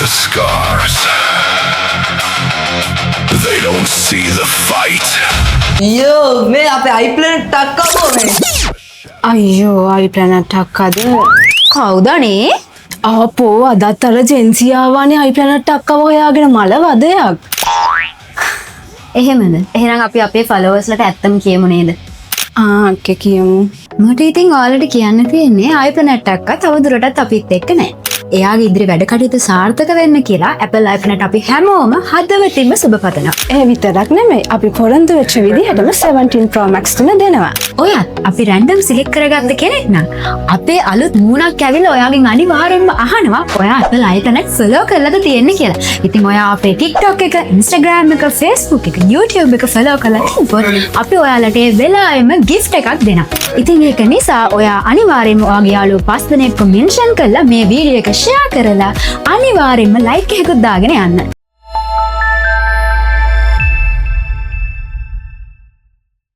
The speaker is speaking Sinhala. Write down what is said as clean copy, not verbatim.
the scars. They don't see the fight. යෝ මේ අපේ අයිප්ලැනට් ටක්කපෝ මේ. අයියෝ අයිප්ලැනට් ටක්කද? කවුදනේ? ආපෝ අදත් අර ජෙන්සි ආවානේ අයිප්ලැනට් ටක්කව හොයාගෙන මල වදයක්. එහෙමද? එහෙනම් අපි අපේ ෆලෝවර්ස්ලට ඇත්තම කියමු නේද? අක්කේ කියමු. මට ඉතින් ඔයාලට කියන්න තියෙන්නේ අයිප්ලැනට් ටක්ක තවදුරටත් අපිත් එක්ක නැහැ. එයාගේ ඉදිරි වැඩ කටයුතු සාර්ථක වෙන්න කියලා Apple iPhone අපි හැමෝම හදවතින්ම සුබ පතනවා. ඒ විතරක් නෙමෙයි අපි පොරොන්දු වෙච්ච විදිහටම 17 Pro Max තුන දෙනවා. ඔයත් අපි රැන්ඩම් සිලෙක්ට් කරගත්ත කෙනෙක් නම් අපේ අලුත් මූණක් ඇවිල්ලා ඔයාගෙන් අනිවාර්යෙන්ම අහනවා ඔයා Apple iPhone එක ෆලෝ කරලාද තියෙන්නේ කියලා. ඉතින් ඔයා අපේ TikTok එක, Instagram එක, Facebook එක, YouTube එක ෆලෝ කරලා තිබ්බොත් අපි ඔයාලට ඒ වෙලාවෙම gift එකක් දෙනවා. ඉතින් ඒක නිසා ඔයා අනිවාර්යෙන්ම ඔයාගේ යාළුවෝ 5 දෙනෙක්ව මෙන්ෂන් කරලා මේ වීඩියෝ එක ෂෙයා කරලා අනිවාර්යෙන්ම ලයික් එකකුත් දාගෙන යන්න.